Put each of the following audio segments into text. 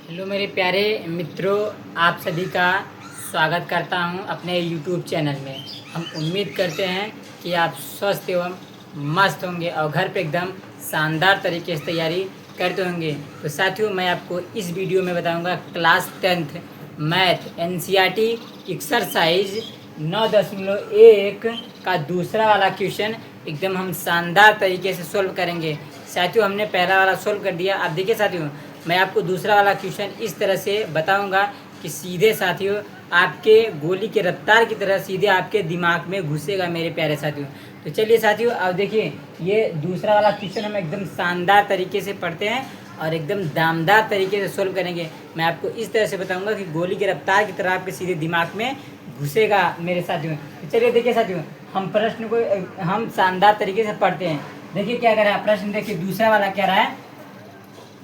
Hello मेरे प्यारे मित्रों, आप सभी का स्वागत करता हूं अपने यूट्यूब चैनल में। हम उम्मीद करते हैं कि आप स्वस्थ एवं मस्त होंगे और घर पे एकदम शानदार तरीके से तैयारी करते होंगे। तो साथियों, मैं आपको इस वीडियो में बताऊंगा class 10th math NCERT exercise 9.1 का दूसरा वाला क्वेश्चन एकदम हम शानदार तरीके से सोल्व करेंगे। साथियों, हमने पहला वाला सोल्व कर दिया। आप देखिए साथियों, मैं आपको दूसरा वाला क्वेश्चन इस तरह से बताऊंगा कि सीधे साथियों आपके गोली के रफ्तार की तरह सीधे आपके दिमाग में घुसेगा मेरे प्यारे साथियों। तो चलिए साथियों, अब देखिए ये दूसरा वाला क्वेश्चन हम एकदम शानदार तरीके से पढ़ते हैं और एकदम दामदार तरीके से सोल्व करेंगे। मैं आपको इस तरह से बताऊंगा कि गोली की रफ्तार की तरह आपके सीधे दिमाग में घुसेगा मेरे साथियों। तो चलिए देखिए साथियों, हम प्रश्न को हम शानदार तरीके से पढ़ते हैं। देखिए क्या कह रहा है प्रश्न, देखिए दूसरा वाला कह रहा है।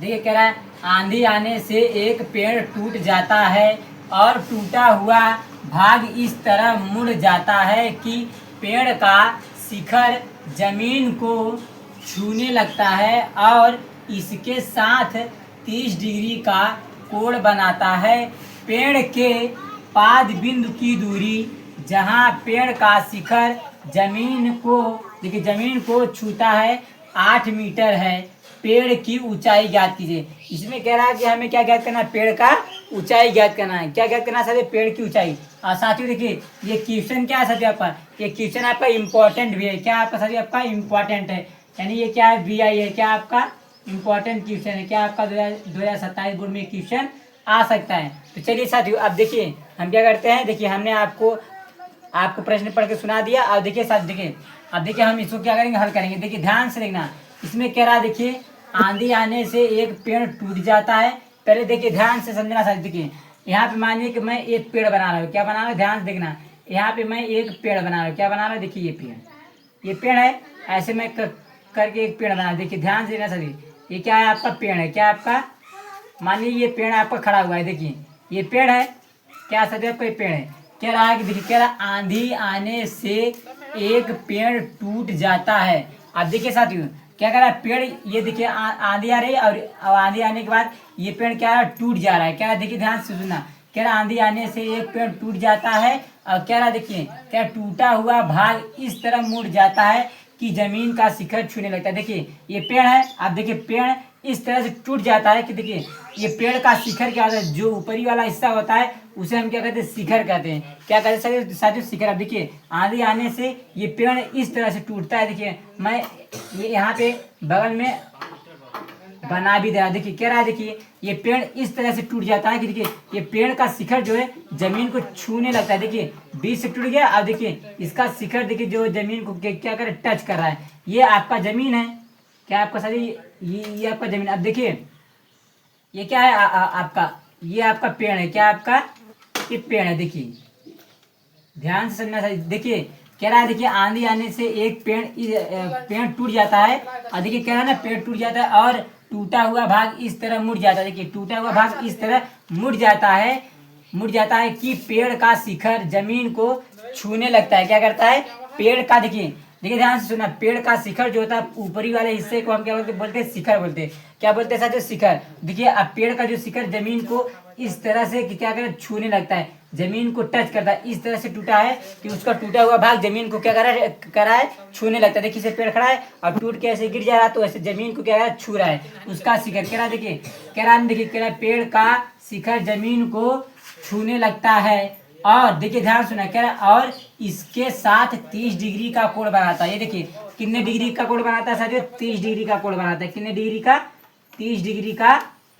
देखिए कह रहा है, आंधी आने से एक पेड़ टूट जाता है और टूटा हुआ भाग इस तरह मुड़ जाता है कि पेड़ का शिखर जमीन को छूने लगता है और इसके साथ 30 डिग्री का कोण बनाता है। पेड़ के पाद बिंदु की दूरी जहाँ पेड़ का शिखर जमीन को देखिए जमीन को छूता है 8 मीटर है। पेड़ की ऊंचाई ज्ञात कीजिए। इसमें कह रहा है कि हमें क्या ज्ञात करना है, पेड़ का ऊंचाई ज्ञात करना है। क्या ज्ञात करना है साथियों, पेड़ की ऊंचाई। और साथियों देखिए ये क्वेश्चन क्या है साथियों आपका, ये क्वेश्चन आपका इंपॉर्टेंट भी है। क्या आपका साथियों आपका इंपॉर्टेंट है, यानी ये क्या है VI है, क्या आपका इंपॉर्टेंट क्वेश्चन है। क्या आपका 2027 बोर्ड में क्वेश्चन आ सकता है। तो चलिए साथियों, अब देखिए हम क्या करते हैं। देखिए हमने आपको आपको प्रश्न पढ़ के सुना दिया। और देखिए साथ देखिए, अब देखिए हम इसको क्या करेंगे, हल करेंगे। देखिए ध्यान से देखना, इसमें कह रहा है देखिए आंधी आने से एक पेड़ टूट जाता है। पहले देखिए ध्यान से समझना साथ। देखिए यहाँ पे मानिए कि मैं एक पेड़ बना रहा हूँ। क्या बना रहा हूँ, ध्यान से देखना। यहाँ पे मैं एक पेड़ बना रहा हूँ। क्या बना रहा हूँ, देखिए ये पेड़ है। ऐसे मैं करके एक पेड़ बना रहा हूँ। देखिए ध्यान से देखना सभी, ये क्या है आपका पेड़ है। क्या आपका, मानिए ये पेड़ आपका खड़ा हुआ है। देखिए ये पेड़ है, क्या सदैव कोई पेड़ है। कह रहा है कि देखिए कह रहा आंधी आने से एक पेड़ टूट जाता है। अब देखिए साथियों क्या कह रहा है, पेड़ ये देखिए आंधी आ रही है और अब आंधी आने के बाद ये पेड़ क्या है, टूट जा रहा है। क्या है, देखिए ध्यान से सुनना। कह रहा आंधी आने से एक पेड़ टूट जाता है और कह रहा देखिए क्या टूटा हुआ भाग इस तरह मुड़ जाता है कि जमीन का शिखर छूने लगता है। देखिए ये पेड़ है, आप देखिए पेड़ इस तरह से टूट जाता है कि देखिए ये पेड़ का शिखर क्या होता है, जो ऊपरी वाला हिस्सा होता है उसे हम क्या कहते हैं, शिखर कहते हैं। क्या कहते हैं साथियों, शिखर। अब देखिए आंधी आने से ये पेड़ इस तरह से टूटता है। देखिए मैं ये यहाँ पे बगल में बना भी दे रहा। देखिए कह रहा है देखिए ये पेड़ इस तरह से टूट जाता है कि देखिए ये पेड़ का शिखर जो है जमीन को छूने लगता है। देखिए बीच से टूट गया। अब देखिए इसका शिखर देखिए जो जमीन को क्या करे, टच कर रहा है। ये आपका जमीन है। क्या आपका सही, ये आपका जमीन। अब देखिए ये क्या है आपका, ये आपका पेड़ है। क्या आपका, ये पेड़ है। देखिए ध्यान से समझना। देखिए कह रहा है देखिए आंधी आने से एक पेड़ टूट जाता है और देखिए कह रहा है ना पेड़ टूट जाता है और टूटा हुआ भाग इस तरह मुड़ जाता है। देखिए टूटा हुआ भाग इस तरह मुड़ जाता है कि पेड़ का शिखर जमीन को छूने लगता है। क्या करता है, पेड़ का देखिए देखिए ध्यान से सुना, पेड़ का शिखर जो होता है ऊपरी वाले हिस्से को हम क्या बोलते हैं, शिखर बोलते हैं। क्या बोलते हैं साथियों, शिखर। देखिए अब पेड़ का जो शिखर जमीन को इस तरह से क्या करे, छूने लगता है, जमीन को टच करता है। इस तरह से टूटा है कि उसका टूटा हुआ भाग जमीन को क्या कर रहा है, छूने लगता है। देखिए इसे पेड़ खड़ा है और टूट के ऐसे गिर जा रहा है तो ऐसे जमीन को क्या है, छू रहा है उसका शिखर। कह रहा देखिए कह रहा देखिए कह रहा पेड़ का शिखर जमीन को छूने लगता है और देखिए ध्यान सुना, कह रहा और इसके साथ 30 डिग्री का कोण बनाता है। ये देखिए कितने डिग्री का कोण बनाता है साथियों, 30 डिग्री का कोण बनाता है। कितने डिग्री का, 30 डिग्री का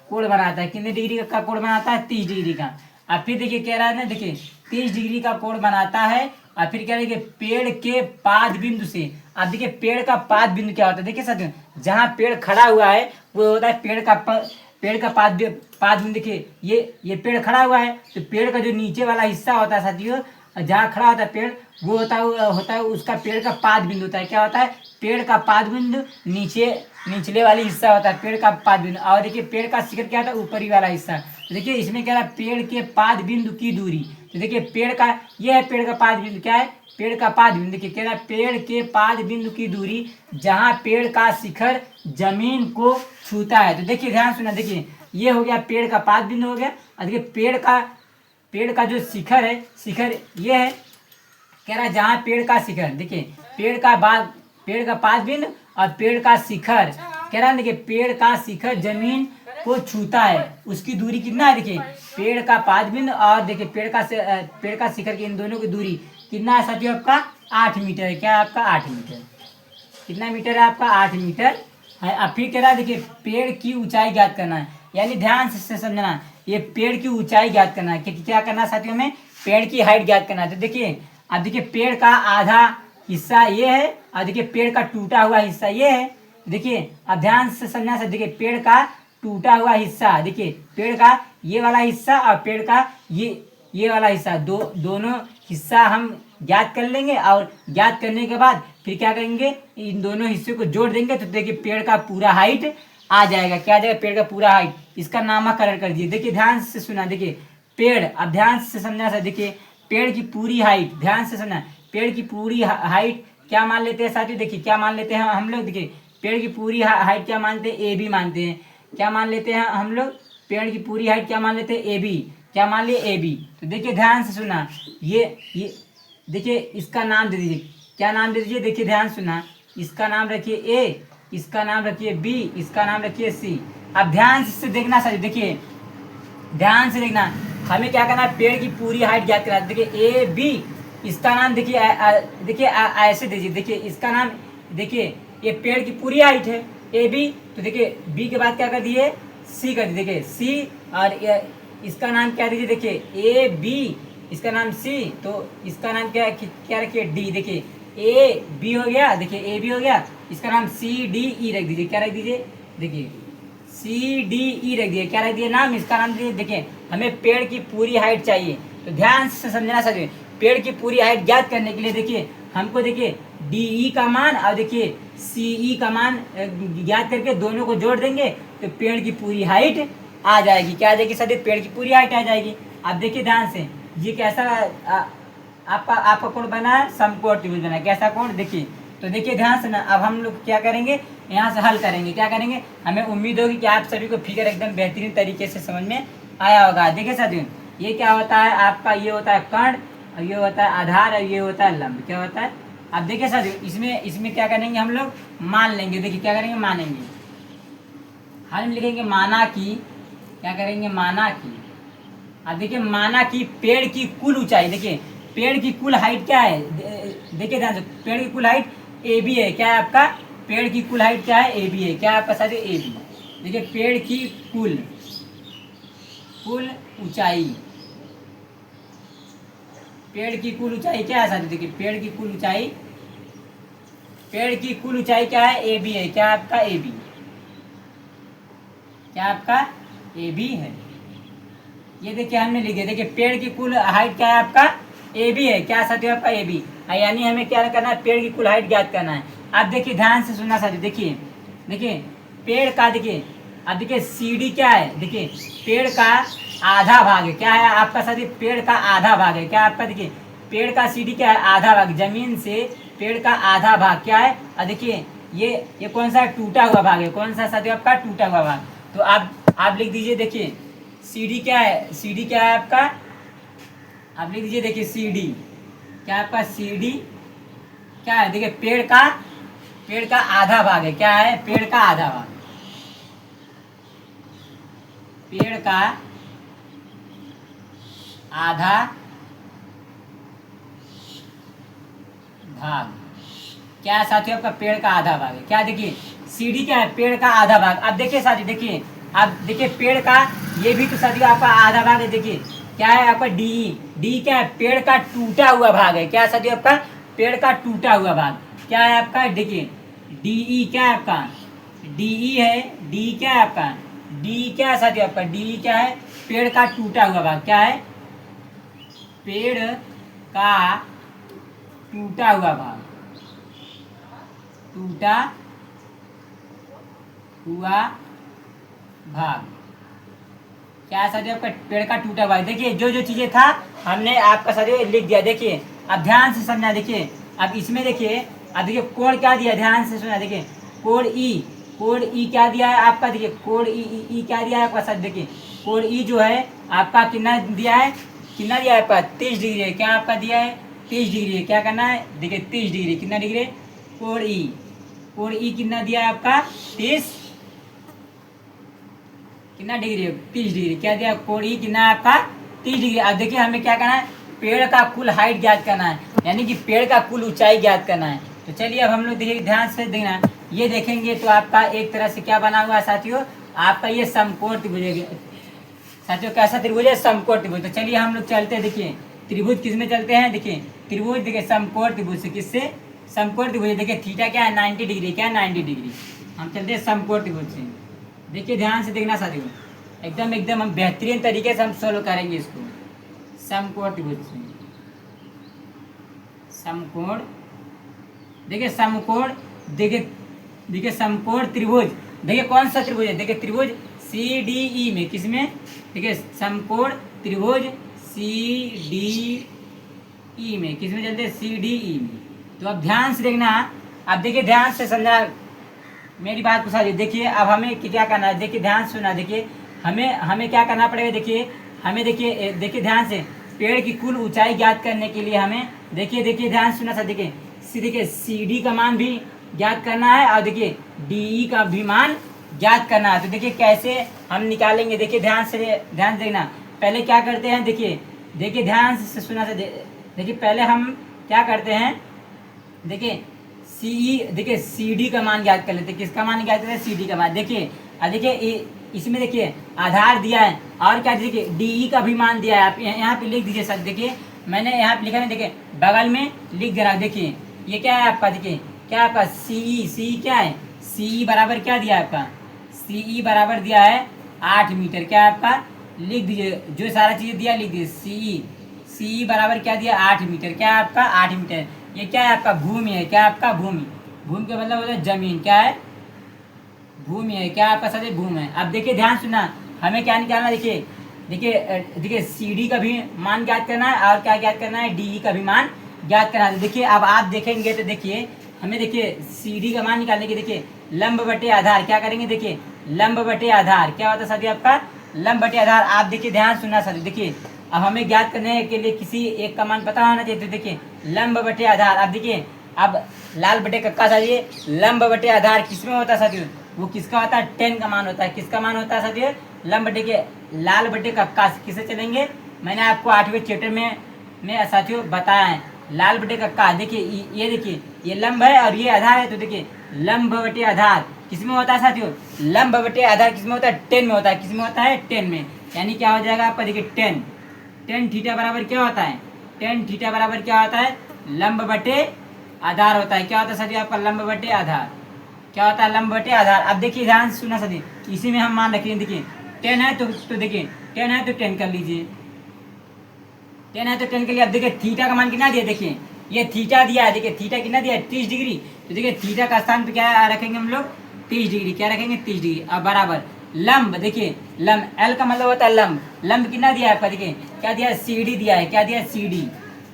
कोण बनाता है। कितने डिग्री का कोण बनाता है, 30 डिग्री का। अब फिर देखिए कह रहा है ना, देखिए 30 डिग्री का कोण बनाता है और फिर कह रहे हैं कि पेड़ के पाद बिंदु से। अब देखिए पेड़ का पाद बिंदु क्या होता है, देखिए साथियों जहाँ पेड़ खड़ा हुआ है वो होता है पेड़ का पाद बिंदु। देखिए ये पेड़ खड़ा हुआ है तो पेड़ का जो नीचे वाला हिस्सा होता है साथियों, जहाँ खड़ा होता है पेड़, वो होता है उसका पेड़ का पाद बिंदु होता है। क्या होता है, पेड़ का पाद बिंदु निचले वाली हिस्सा होता है पेड़ का पाद बिंदु। और देखिए पेड़ का शिखर क्या होता है, ऊपरी वाला हिस्सा। तो देखिए इसमें क्या है, पेड़ के पाद बिंदु की दूरी। तो देखिए पेड़ का, ये है पेड़ का पाद बिंदु। क्या है, पेड़ का पाद बिंदु। देखिए कह रहा है पेड़ के पाद बिंदु की दूरी जहाँ पेड़ का शिखर जमीन को छूता है। तो देखिए ध्यान सुना, देखिए ये हो गया पेड़ का पाद बिंदु हो गया। और देखिए पेड़ का जो शिखर है, शिखर ये है, कह रहा है जहाँ पेड़ का शिखर, देखिए पेड़ का पाद बिंदु और पेड़ का शिखर, कह रहा है देखिए पेड़ का शिखर जमीन को छूता है, उसकी दूरी कितना है, देखिए पेड़ का पाद बिंदु और देखिए पेड़ का शिखर की इन दोनों की दूरी कितना है साथियों, आपका 8 मीटर है। क्या है आपका 8 मीटर, कितना मीटर है आपका 8 मीटर है। अब फिर कह रहा है देखिए पेड़ की ऊंचाई ज्ञात करना है, यानी ध्यान से समझना, ये पेड़ की ऊंचाई ज्ञात करना है। क्या करना है साथियों में, पेड़ की हाइट ज्ञात करना है। तो देखिए अब देखिए पेड़ का आधा हिस्सा ये है और देखिए पेड़ का टूटा हुआ हिस्सा ये है। देखिए अब ध्यान से समझना से, देखिए पेड़ का टूटा हुआ हिस्सा, देखिए पेड़ का ये वाला हिस्सा और पेड़ का ये वाला हिस्सा, दोनों हिस्सा हम ज्ञात कर लेंगे और ज्ञात करने के बाद फिर क्या करेंगे, इन दोनों हिस्से को जोड़ देंगे तो देखिए पेड़ का पूरा हाइट आ जाएगा। क्या आ जाएगा, पेड़ का पूरा हाइट। इसका नामकरण कर दिए। देखिए ध्यान से सुना, देखिए पेड़, अब ध्यान से समझना सर, देखिए पेड़ की पूरी हाइट, ध्यान से सुना, पेड़ की पूरी हाइट क्या मान लेते हैं साथियों, देखिए क्या मान लेते हैं हम लोग, देखिए पेड़ की पूरी हाइट क्या मानते हैं, AB मानते हैं। क्या मान लेते हैं हम लोग, पेड़ की पूरी हाइट क्या मान लेते हैं, AB। क्या मान लिए, AB। तो देखिए ध्यान से सुना, ये देखिए इसका नाम दे दीजिए, क्या नाम दे दीजिए, देखिए ध्यान सुना, इसका नाम रखिए A, इसका नाम रखिए B, इसका नाम रखिए C। अब ध्यान से देखना सर, देखिए ध्यान से देखना, हमें क्या करना है, पेड़ की पूरी हाइट ज्ञात करना है। देखिए AB, इसका नाम देखिए देखिए ऐसे दीजिए, देखिए इसका नाम, देखिए ये पेड़ की पूरी हाइट है AB, तो देखिए B के बाद क्या कर दिए, C कर दिए, देखिए C, और इसका नाम क्या दीजिए, देखिए AB, इसका नाम C, तो इसका नाम क्या रखिए D। देखिए AB हो गया, देखिए AB हो गया, इसका नाम CDE रख दीजिए। क्या रख दीजिए, देखिए CDE रख दिए। क्या रख दिए नाम, इसका नाम दीजिए। देखिए हमें पेड़ की पूरी हाइट चाहिए, तो ध्यान से समझना सर, पेड़ की पूरी हाइट ज्ञात करने के लिए देखिए हमको, देखिए DE का मान और देखिए CE का मान ज्ञात करके दोनों को जोड़ देंगे तो पेड़ की पूरी हाइट आ जाएगी। क्या आ जाएगी सर, पेड़ की पूरी हाइट आ जाएगी। अब देखिए ध्यान से, ये कैसा आपका कोण बना है, समकोण त्रिभुज बना है। कैसा कोण, देखिए तो देखिए ध्यान से ना, अब हम लोग क्या करेंगे, यहाँ से हल करेंगे। क्या करेंगे, हमें उम्मीद होगी कि आप सभी को फिगर एकदम बेहतरीन तरीके से समझ में आया होगा। देखिए साथियों, ये क्या होता है आपका, ये होता है कर्ण और ये होता है आधार और ये होता है लंब। क्या होता है, अब देखिए साथियों, इसमें क्या करेंगे हम लोग, मान लेंगे। देखिए क्या करेंगे, मानेंगे, हम लिखेंगे माना की, क्या करेंगे, माना की। अब देखिए माना की पेड़ की कुल ऊंचाई, देखिए पेड़ की कुल हाइट क्या है, देखिए ध्यान से, पेड़ की कुल हाइट AB है। क्या है आपका, पेड़ की कुल हाइट क्या है, AB है। क्या है आपका साथियों, AB। देखिए पेड़ की कुल ऊंचाई, पेड़ की कुल ऊंचाई क्या है साथियों, देखिए पेड़ की कुल ऊंचाई क्या है, AB है। क्या आपका AB, क्या आपका AB है। ये देखिए हमने लिख दिया। देखिए पेड़ की कुल हाइट क्या है आपका, AB है। क्या साथियों, आपका AB, यानी हमें क्या करना है, पेड़ की कुल हाइट ज्ञात करना है। अब देखिए ध्यान से सुनना साथियों, देखिए पेड़ का, देखिए अब देखिए CD क्या है, देखिए पेड़ का आधा भाग है। क्या है आपका साथियों, पेड़ का आधा भाग है। क्या आपका, देखिए पेड़ का CD क्या है, आधा भाग, जमीन से पेड़ का आधा भाग क्या है। और देखिए ये कौन सा टूटा हुआ भाग है, कौन सा साथियों, आपका टूटा हुआ भाग। तो आप लिख दीजिए, देखिए CD क्या है, CD क्या है आपका, आप लिख दीजिए, देखिए CD क्या आपका, CD क्या है, देखिए पेड़ का आधा भाग है। क्या है, पेड़ का आधा भाग, पेड़ का आधा भाग। क्या है साथियों, आपका पेड़ का आधा भाग है। क्या, देखिए CD क्या है, पेड़ का आधा भाग। अब देखिए साथियों, देखिए अब देखिए पेड़ का ये भी तो साथियों आपका आधा भाग है। देखिए क्या है आपका DE क्या है, पेड़ का टूटा हुआ भाग है। क्या है साथियों, आपका पेड़ का टूटा हुआ भाग। क्या है आपका, देखिए DE क्या है आपका, DE है, DE क्या है आपका, DE क्या है साथियों, आपका DE क्या है, पेड़ का टूटा हुआ भाग। क्या है, पेड़ का टूटा हुआ भाग, टूटा हुआ भाग। क्या है साथियों, आपका पेड़ का टूटा हुआ। देखिए जो चीजें था हमने आपका साथियों लिख दिया। देखिए अब ध्यान से समझना, देखिए अब इसमें देखिए, अब देखिए कोण क्या दिया, ध्यान से सुना, देखिए कोण E, कोड ई क्या दिया है आपका, देखिए कोड ई क्या दिया है आपका साथ, देखिए कोड ई जो है आपका कितना दिया है, कितना दिया है आपका 30 डिग्री है, क्या आपका दिया है 30 डिग्री है। क्या करना है, देखिए 30 डिग्री, कितना डिग्री है कोड ई कितना दिया है आपका 30, कितना डिग्री है 30 डिग्री, क्या दिया कोड ई कितना है आपका 30 डिग्री। अब देखिए हमें क्या करना है, पेड़ का कुल हाइट ज्ञात करना है, यानी कि पेड़ का कुल ऊंचाई ज्ञात करना है। तो चलिए अब हम लोग देखिए ध्यान से देखना, ये देखेंगे तो आपका एक तरह से क्या बना हुआ है साथियों, आपका ये समकोण त्रिभुज साथियों, कैसा त्रिभुज है, समकोण त्रिभुज। तो चलिए हम लोग चलते हैं, देखिए त्रिभुज किस में चलते हैं, देखिए त्रिभुज देखिए समकोण त्रिभुज से, किससे, समकोण त्रिभुज। देखिए थीटा क्या है 90 डिग्री, क्या है 90 डिग्री। हम चलते हैं समकोण त्रिभुज से, देखिए ध्यान से देखना साथियों, एकदम एकदम हम बेहतरीन तरीके से हम सोल्व करेंगे इसको। समकोण त्रिभुज से, समकोण, देखिए समकोण, देखिए समकोण त्रिभुज, देखिए कौन सा त्रिभुज है, देखिए त्रिभुज सी डी ई में, किसमें, देखिए समकोण त्रिभुज सी डी ई में, किसमें चलते हैं सी डी ई में। तो अब ध्यान से देखना, अब देखिए ध्यान से समझना मेरी बात को साथियों। देखिए अब हमें क्या करना है, देखिए ध्यान से सुना, देखिए हमें क्या करना पड़ेगा, देखिए हमें देखिए ध्यान से पेड़ की कुल ऊंचाई ज्ञात करने के लिए हमें देखिए ध्यान से सुना सर, देखिए सी डी का मान भी ज्ञात करना है और देखिए डी ई का भी मान ज्ञात करना है। तो देखिए कैसे हम निकालेंगे, देखिए ध्यान से देखना। पहले क्या करते हैं, देखिए ध्यान से सुना सर, देखिए पहले हम क्या करते हैं, देखिए सी डी का मान ज्ञात कर लेते हैं। किसका मान ज्ञात करते हैं, सी डी का मान। देखिए इसमें देखिए आधार दिया है और क्या, देखिए डी ई का भी मान दिया है। आप यहाँ पे लिख दीजिए सर, देखिए मैंने यहाँ पे लिखा है, देखिए बगल में लिख दे रहा है। देखिए ये क्या है आपका, देखिए क्या आपका सी बराबर क्या है आपका, सी बराबर दिया है 8 मीटर। क्या है आपका, लिख दीजिए जो सारा चीज़ दिया लिख दीजिए, सी बराबर क्या दिया 8 मीटर। क्या है आपका 8 मीटर। ये क्या है आपका भूमि है, क्या आपका भूमि का मतलब होता है जमीन, क्या है भूमि है, क्या आपका सर भूमि है। अब देखिए ध्यान सुना, हमें क्या निकालना, देखिए सी डी का भी मान ज्ञात करना है और क्या ज्ञात करना है, डी ई का भी मान ज्ञात करना है। देखिए अब आप देखेंगे तो देखिए हमें देखिए सी डी का मान निकालने के, देखिए लंब बटे आधार क्या करेंगे, देखिए लंब बटे आधार क्या होता है साथी आपका, लंब बटे आधार। आप देखिए ध्यान सुनना साथी, देखिए अब हमें ज्ञात करने के लिए किसी एक का मान पता होना चाहिए। तो देखिए लंब बटे आधार, अब देखिए अब लाल बटे कक्का साथी, लंब बटे आधार किसमें होता है साथियों, वो किसका होता है 10 का मान होता है। किसका मान होता है साथियों, लंब बटे के लाल बटे कक्का किसे चलेंगे, मैंने आपको 8वें चैप्टर में साथियों बताया है। लाल बटे कक्का, देखिए ये देखिए ये लंब है और ये आधार है। तो देखिए लंब बटे आधार किसमें होता है साथियों, लंब बटे आधार किसमें होता है 10 में होता है। किसमें होता है 10 में, यानी क्या हो जाएगा आपका, देखिए 10 थीटा बराबर क्या होता है, 10 थीटा बराबर क्या होता है, लंब बटे आधार होता है। क्या होता है साथियों आपका लंब बटे आधार, क्या होता है लंब बटे आधार। अब देखिए ध्यान से सुना साथी, इसी में हम मान रखेंगे, देखिए 10 है तो देखिए 10 है तो 10 कर लीजिए, 10 है तो 10 के लिए। अब देखिए थीटा का मान कितना दिया, देखिए ये थीटा दिया है, देखिए थीटा कितना दिया है 30 डिग्री। तो देखिए थीटा का स्थान पे क्या रखेंगे हम लोग 30 डिग्री, क्या रखेंगे 30 डिग्री। अब बराबर लंब, देखिए लंब एल का मतलब होता है लंब कितना दिया है आपका, देखिए क्या दिया है सी डी दिया है। क्या दिया है सी डी,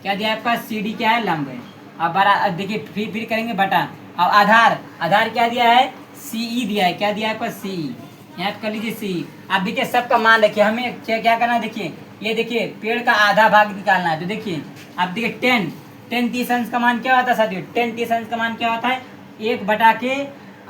क्या दिया है आपका सी डी क्या है लंब है। अब देखिए फिर करेंगे बटा। अब आधार क्या दिया है सी दिया है। क्या दिया है आपका सी, यहाँ कर लीजिए सी। अब देखिए सबका मान रखिए, हमें क्या करना है, देखिए ये देखिए पेड़ का आधा भाग निकालना है। तो देखिए अब देखिए 10 30 अंश का मान क्या होता है साथियों, 10 30 अंश का मान क्या होता है 1 बटा के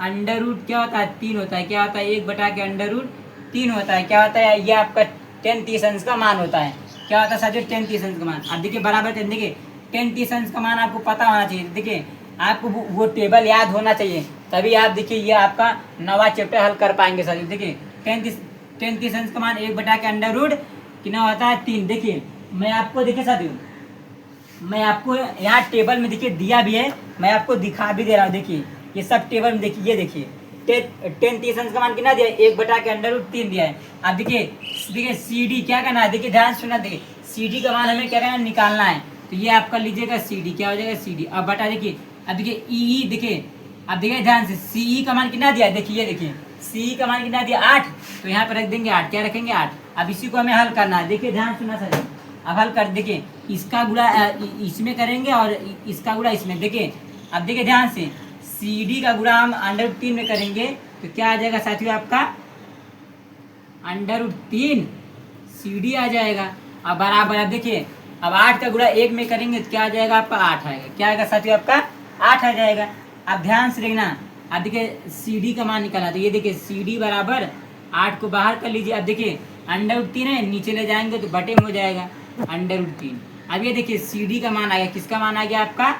अंडर रूट क्या होता है 3 होता है। क्या होता है 1 बटा के अंडर रूट 3 होता है। क्या होता है ये आपका 10 30 अंश का मान होता है। क्या होता है साथियों 10 30 अंश का मान। अब देखिए बराबर देखिए 10 30 अंश का मान आपको पता होना चाहिए। देखिए आपको वो टेबल याद होना चाहिए, तभी आप देखिए ये आपका 9वां चैप्टर हल कर पाएंगे साथियों। देखिए 10 30 अंश का मान 1 बटा के अंडर रूट कितना होता है 3। देखिए मैं आपको देखिए साथियों, मैं आपको यहाँ टेबल में देखिए दिया भी है, मैं आपको दिखा भी दे रहा हूँ। देखिए ये सब टेबल में देखिए, ये देखिए 10 30 अंश का मान कितना दिया है 1 बटा के अंडर रूट 3 दिया है। अब देखिए सी डी क्या करना है, देखिए ध्यान सुना, देखिए सी डी का मान हमें क्या करना है निकालना है। तो ये आपका लीजिएगा सी डी, क्या हो जाएगा सी डी। अब बटा देखिए, अब देखिए ई देखिए, अब देखिए ध्यान से सी का मान कितना दिया है, देखिए ये देखिए सी का मान कितना दिया 8। तो यहाँ पर रख देंगे 8, क्या रखेंगे 8। अब इसी को हमें हल करना है। देखिए ध्यान सुना सर, अब हल कर देखिए इसका गुणा इसमें करेंगे और इसका गुणा इसमें। देखिए अब देखिए ध्यान से सी डी का गुणा हम अंडर रूट 3 में करेंगे तो क्या आ जाएगा साथियों आपका √3 CD आ जाएगा। अब बराबर, अब देखिए अब 8 का गुणा 1 में करेंगे तो क्या आ जाएगा आपका 8 आएगा। क्या आएगा साथियों आपका 8 आ जाएगा। अब ध्यान से देखना, अब देखिए CD का मान निकालना, तो ये देखिए CD बराबर 8 को बाहर कर लीजिए। अब देखिए √3 है, नीचे ले जाएंगे तो बटे में हो जाएगा √3। अब ये देखिए CD का मान आ गया। किसका मान आ गया आपका?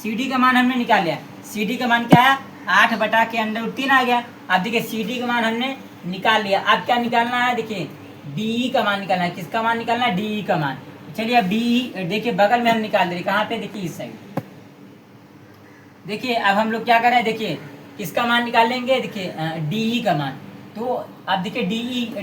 CD का मान हमने निकाल लिया। CD का मान क्या है? 8 बटा के √3 आ गया। अब देखिए CD का मान हमने निकाल लिया। अब क्या निकालना है? देखिए DE का मान निकालना है। किसका मान निकालना है? DE का मान। चलिए अब DE देखिए बगल में हम निकाल दे रहे। कहाँ पे? देखिए इस साइड। देखिए अब हम लोग क्या कर रहे हैं, देखिए किसका मान निकाल लेंगे? देखिए DE का मान। तो अब देखिए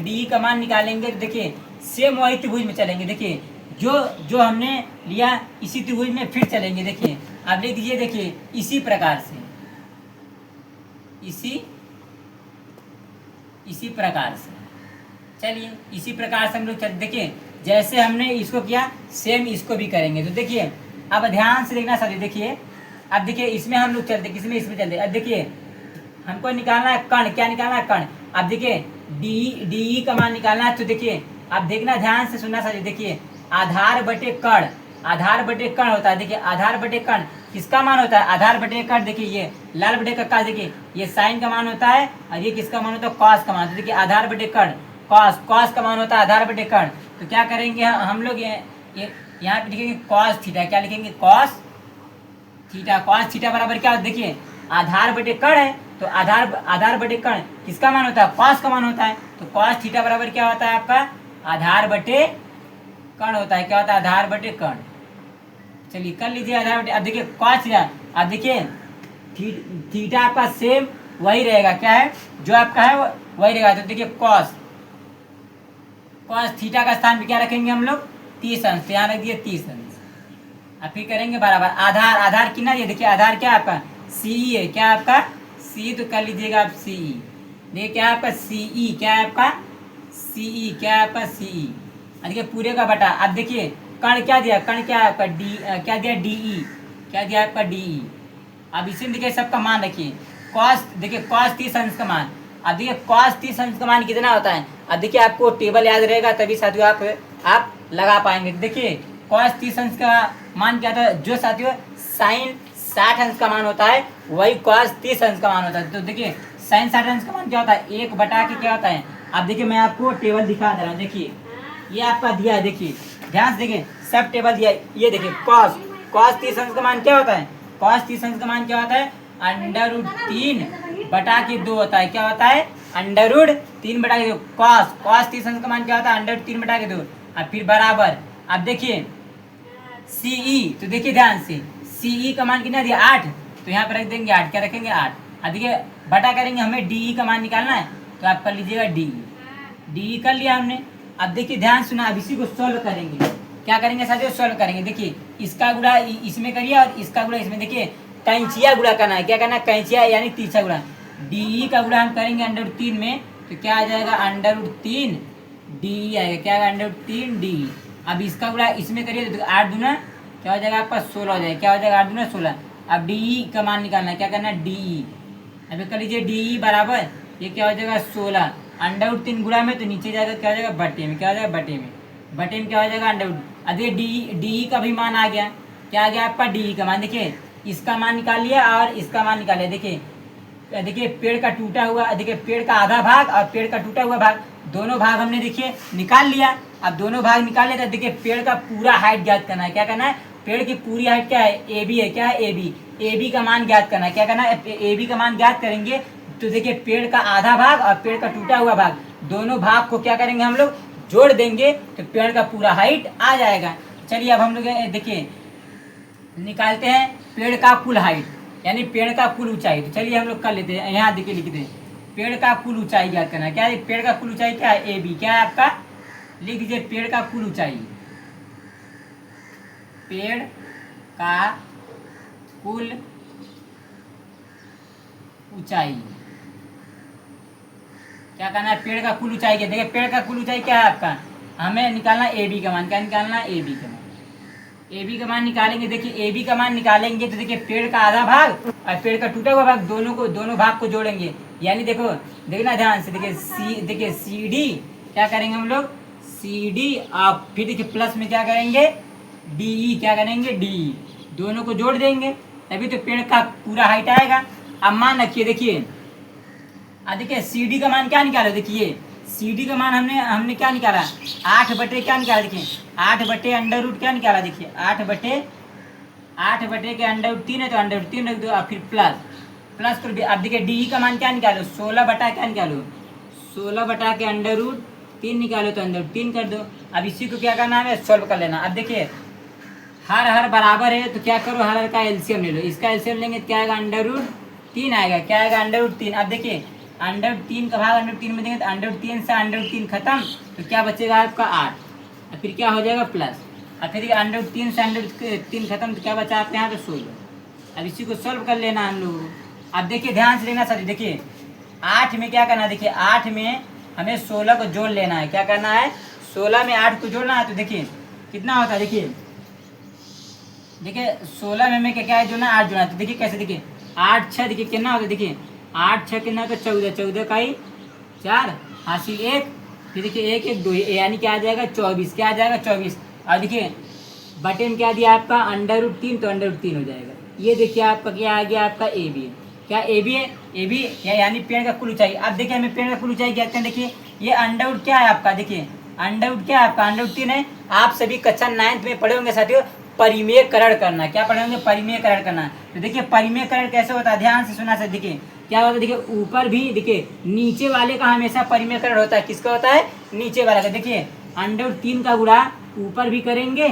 DE का मान निकालेंगे तो देखिए सेम वही त्रिभुज में चलेंगे। देखिए जो जो हमने लिया इसी त्रिभुज में फिर चलेंगे। देखिए अब लिख दीजिए, देखिए इसी प्रकार से, इसी प्रकार से चलिए, इसी प्रकार से हम लोग देखिए जैसे हमने इसको किया सेम इसको भी करेंगे। तो देखिए अब ध्यान से देखना साथी। देखिए अब देखिए इसमें हम लोग चलते, किसमें? इसमें चलते। अब देखिए हमको निकालना है कर्ण। क्या निकालना है? कर्ण। अब देखिए DE का मान निकालना है। तो देखिए अब देखना, ध्यान से सुनना साथी। देखिए आधार बटे कर्ण, आधार बटे कर्ण होता है। देखिए आधार बटे कर्ण किसका मान होता है? आधार बटे कर्ण। देखिए ये लाल बटे का, देखिए ये साइन का मान होता है और ये किसका मान होता है? कॉस का मान। तो देखिए आधार बटे कर्ण कॉस का मान होता है आधार बटे कर्ण। तो क्या करेंगे हम लोग? ये यहाँ पे लिखेंगे कॉस थीटा। क्या लिखेंगे? Cos theta. कॉस थीटा बराबर क्या? देखिए आधार बटे कर्ण है तो आधार बटे कर्ण किसका मान होता है? कॉस का मान होता है। तो कॉस थीटा बराबर क्या होता है आपका? आधार बटे कर्ण होता है। क्या होता है? आधार बटे कर्ण। चलिए कर लीजिए आधार बटे। अब देखिए कॉस थीटा, अब देखिए थीटा आपका सेम वही रहेगा। क्या है? जो आपका है वही रहेगा। तो देखिए कॉस थीटा का स्थान पे क्या रखेंगे हम लोग? 30 अंश। यहाँ रख दिए 30 अंश। अब फिर करेंगे बराबर आधार कितना? ये देखिए आधार क्या आपका? CE है। क्या आपका? CE। तो कर लीजिएगा आप CE। देखिए क्या आपका? CE। क्या है आपका? CE। क्या है आपका? CE। देखिए पूरे का बटा। अब देखिए कर्ण क्या दिया? कर्ण क्या है आपका? क्या दिया? DE। क्या दिया आपका? DE। अब इसी में देखिए सबका मान रखिए। कॉस, देखिए कॉस 30 अंश का मान। अब देखिए कॉस 30 अंश का मान कितना होता है? अब देखिए आपको टेबल याद रहेगा तभी साथियों आप लगा पाएंगे। देखिए कॉस 30 अंश का मान क्या था? जो साथियों साइन 60 अंश का मान होता है वही कॉस 30 अंश का मान होता है। तो देखिए साइन 60 अंश का मान क्या होता है? 1 बटा के क्या होता है? अब देखिए मैं आपको टेबल दिखा दे रहा हूँ। देखिए ये आपका दिया है। देखिए ध्यान से देखिए सब टेबल दिया है। ये देखिए कॉस 30 अंश का मान क्या होता है? कॉस 30 अंश का मान क्या होता है? √3 बटा के 2 होता है। क्या होता है? √3 बटा के 2। कॉस 30 अंश का मान क्या होता है? √3 बटा के 2। अब फिर बराबर, अब देखिए CE। तो देखिए ध्यान से CE का मान कितना दिया? 8। तो यहाँ पर रख देंगे 8। क्या रखेंगे? 8। अब देखिए बटा करेंगे, हमें DE का मान निकालना है तो आप कर लीजिएगा DE कर लिया हमने। अब देखिए ध्यान सुना, अब इसी को सॉल्व करेंगे। क्या करेंगे साथियों? सॉल्व करेंगे। देखिए इसका गुणा इसमें करिए और इसका गुणा इसमें। देखिए कैंचिया गुणा करना है। क्या करना है? कैंचिया यानी तीसरा गुणा। DE का गुणा हम करेंगे √3 में तो क्या आ जाएगा? √3 DE आएगा। क्या आएगा? √3 DE। अब इसका गुणा इसमें करिए तो 8 दूना क्या हो जाएगा आपका? 16 हो जाएगा। क्या हो जाएगा? 8 दूना 16। अब DE का मान निकालना है। क्या करना है? DE। अभी कर लीजिए DE बराबर ये क्या हो जाएगा? 16। √3 गुणा में तो नीचे जाएगा क्या हो जाएगा? बटे में। क्या हो जाएगा? बटे में क्या हो जाएगा? अब ये DE का भी मान आ गया। क्या आ गया आपका? DE का मान। देखिए इसका मान निकाल लिया और इसका मान निकाल लिया। देखिए पेड़ का टूटा हुआ, देखिए पेड़ का आधा भाग और पेड़ का टूटा हुआ भाग, दोनों भाग हमने देखिए निकाल लिया। अब दोनों भाग निकाल लिया तो देखिए पेड़ का पूरा हाइट ज्ञात करना है। क्या करना है? पेड़ की पूरी हाइट क्या है? AB है। क्या है? AB का मान ज्ञात करना है। क्या करना है? AB का मान ज्ञात करेंगे तो देखिए पेड़ का आधा भाग और पेड़ का टूटा हुआ भाग, दोनों भाग को क्या करेंगे हम लोग? जोड़ देंगे तो पेड़ का पूरा हाइट आ जाएगा। चलिए अब हम लोग देखिए निकालते हैं पेड़ का कुल हाइट यानी पेड़ का कुल ऊंचाई। तो चलिए हम लोग कर लेते हैं। यहाँ देखिए लिखते हैं पेड़ का कुल ऊंचाई ज्ञात करना है। क्या है? पेड़ का कुल ऊंचाई क्या है? AB। क्या है आपका? लिख दीजिए पेड़ का कुल ऊंचाई। पेड़ का कुल ऊंचाई क्या करना है? पेड़ का कुल ऊंचाई क्या? देखिए पेड़ का कुल ऊंचाई क्या है आपका? हमें निकालना AB का मान। क्या निकालना? AB का मान। AB का मान निकालेंगे। देखिए AB का मान निकालेंगे तो देखिए पेड़ का आधा भाग और पेड़ का टूटा हुआ भाग, दोनों भाग को जोड़ेंगे यानी देखो देखना ध्यान से, देखिए सी डी क्या करेंगे हम लोग, सी डी और फिर देखिए प्लस में क्या करेंगे, डी ई, क्या करेंगे डी ई, दोनों को जोड़ देंगे तभी तो पेड़ का पूरा हाइट आएगा। अब मान रखिए, देखिए देखिए सी डी का मान क्या निकाला, देखिए सी डी का मान हमने हमने क्या निकाला, 8 बटे क्या निकाला, देखिए 8 बटे अंडर रूट क्या निकाला, देखिए 8 बटे के अंडर रूट 3 है तो अंडर रूट 3 रख दो और फिर प्लस कर। अब देखिए डी का मान क्या निकालो, 16 बटा क्या निकालो, 16 बटा के अंडर रूट 3 निकालो तो अंडर रूट 3 कर दो। अब इसी को क्या करना है, सॉल्व कर लेना। अब देखिए हर बराबर है तो क्या करो, हर का एलसीएम ले लो, इसका एलसीएम लेंगे तो क्या आएगा, अंडर रूट 3 आएगा, क्या आएगा अंडर रूट 3। अब देखिए अंडर रूट 3 का भाग अंडर रूट 3 में देंगे तो अंडर रूट 3 से अंडर रूट 3 खत्म, तो क्या बचेगा आपका 8 और फिर क्या हो जाएगा प्लस, और फिर अंडर रूट 3 से अंडर रूट 3 खत्म तो क्या बचा आपके यहाँ पे 16। अब इसी को सॉल्व कर लेना हम लोग। अब देखिए ध्यान से लेना सर, देखिए 8 में क्या करना है, देखिए 8 में हमें 16 को जोड़ लेना है, क्या करना है 16 में 8 को जोड़ना है, तो देखिए कितना होता है, देखिए 16 में हमें क्या है जोड़ना, 8 जोड़ना है, तो देखिए कैसे, देखिए 8 6 देखिए कितना होता है, देखिए 8 6 कितना होता है 14, 14 का ही 4 हासिल 1, फिर देखिए 1 1 2 यानी क्या आ जाएगा 24, क्या आ जाएगा 24। और देखिए बटे में क्या दिया आपका अंडर रूट 3 तो अंडर रूट 3 हो जाएगा। ये देखिए आपका क्या आ गया, आपका ए बी है, क्या ए बी है, ए बी यानी पेड़ का कुल ऊंचाई। अब देखिए हमें पेड़ का कुल ऊंचाई कहते हैं, देखिए ये अंडर रूट क्या है आपका, देखिए अंडर रूट क्या है आपका, अंडर रूट 3 है। आप सभी कक्षा 9th में पढ़े होंगे साथियों, परिमेयकरण करना, क्या पढ़े होंगे, परिमेयकरण करना। तो देखिए परिमेयकरण कैसे होता है, ध्यान से सुना सर, देखिए क्या होता है, देखिए ऊपर भी, देखिए नीचे वाले का हमेशा परिमेयकरण होता है, किसका होता है, नीचे वाले का। देखिए अंडर रूट 3 का गुणा ऊपर भी करेंगे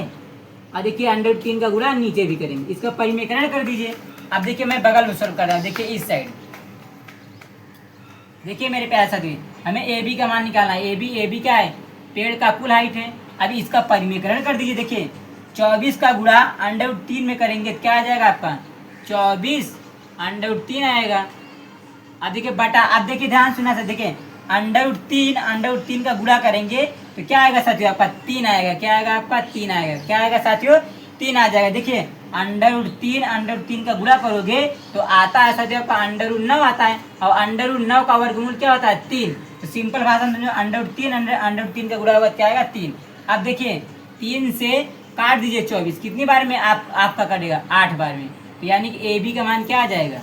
और देखिए अंडर रूट 3 का गुणा नीचे भी करेंगे, इसका परिमेयकरण कर दीजिए। अब देखिए मैं बगल में सॉल्व कर रहा हूँ, देखिए इस साइड, देखिए मेरे प्यारे साथी हमें ए बी का मान निकालना है, ए बी क्या है, पेड़ का कुल हाइट है। अभी इसका परिमेयकरण कर दीजिए, देखिए 24 का गुणा अंडर रूट 3 में करेंगे तो क्या आ जाएगा आपका 24 अंडर रूट 3 आएगा। अब देखिए बटा, अब देखिए ध्यान सुना सर, देखिए अंडर रूट 3 का गुणा करेंगे तो क्या आएगा साथियों आपका 3 आएगा, क्या आएगा आपका 3 आएगा, क्या आएगा साथियों 3 आ जाएगा। देखिए अंडर रूट 3 का गुणा करोगे तो आता है साथियों आपका अंडर रूट 9 आता है, और अंडर रूट 9 का वर्गमूल क्या होता है 3, तो सिंपल भाषा में अंडर रूट 3 का गुणा होगा क्या आएगा 3। अब देखिए 3 से काट दीजिए 24, कितनी बार में आपका कटेगा 8 बार में, तो यानी कि ए बी का मान क्या आ जाएगा,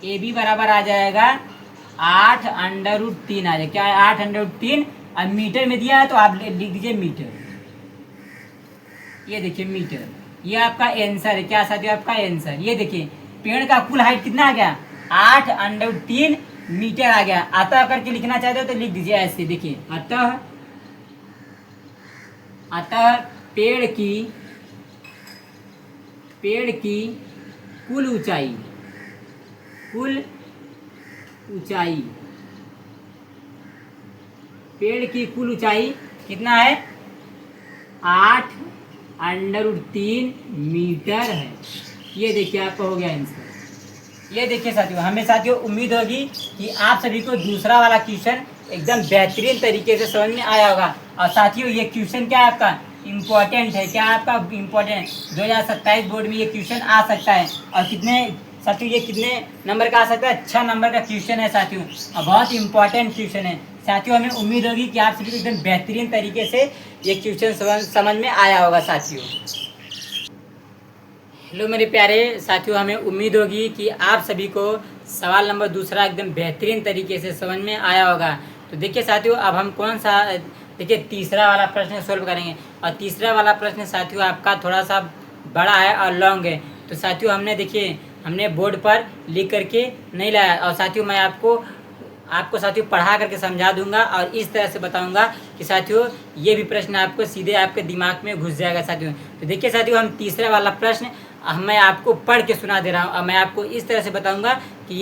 ए बी बराबर आ जाएगा 8 अंडर रूट 3 आ जाएगा, क्या है 8 अंडर रूट 3। अब मीटर में दिया है तो आप लिख दीजिए मीटर, ये देखिए मीटर, ये आपका आंसर है, क्या साथियों आपका आंसर। ये देखिए पेड़ का कुल हाइट कितना आ गया 8 अंडर रूट 3 मीटर आ गया। अतः करके लिखना चाहते हो तो लिख दीजिए ऐसे, देखिए अतः पेड़ की कुल ऊंचाई पेड़ की कुल ऊंचाई कितना है 8 अंडर रूट 3 मीटर है। ये देखिए आपका हो गया आंसर। ये देखिए साथियों, हमें साथियों उम्मीद होगी कि आप सभी को दूसरा वाला क्वेश्चन एकदम बेहतरीन तरीके से समझ में आया होगा। और साथियों ये क्वेश्चन क्या है आपका इम्पोर्टेंट है, क्या आपका इम्पोर्टेंट 2027 बोर्ड में ये क्वेश्चन आ सकता है। और कितने साथियों, ये कितने नंबर का आ सकता है, 6 नंबर का क्वेश्चन है साथियों, और बहुत इंपॉर्टेंट क्वेश्चन है साथियों। हमें उम्मीद होगी कि आप सभी को एकदम बेहतरीन तरीके से ये क्वेश्चन समझ में आया होगा साथियों। हेलो मेरे प्यारे साथियों, हमें उम्मीद होगी कि आप सभी को सवाल नंबर दूसरा एकदम बेहतरीन तरीके से समझ में आया होगा। तो देखिए साथियों, अब हम कौन सा, देखिए तीसरा वाला प्रश्न सोल्व करेंगे। और तीसरा वाला प्रश्न साथियों आपका थोड़ा सा बड़ा है और लॉन्ग है, तो साथियों हमने बोर्ड पर लिख करके नहीं लाया। और साथियों मैं आपको साथियों पढ़ा करके समझा दूंगा और इस तरह से बताऊंगा कि साथियों ये भी प्रश्न आपको सीधे आपके दिमाग में घुस जाएगा साथियों। तो देखिए साथियों, हम तीसरा वाला प्रश्न मैं आपको पढ़ के सुना दे रहा हूँ, और मैं आपको इस तरह से बताऊंगा कि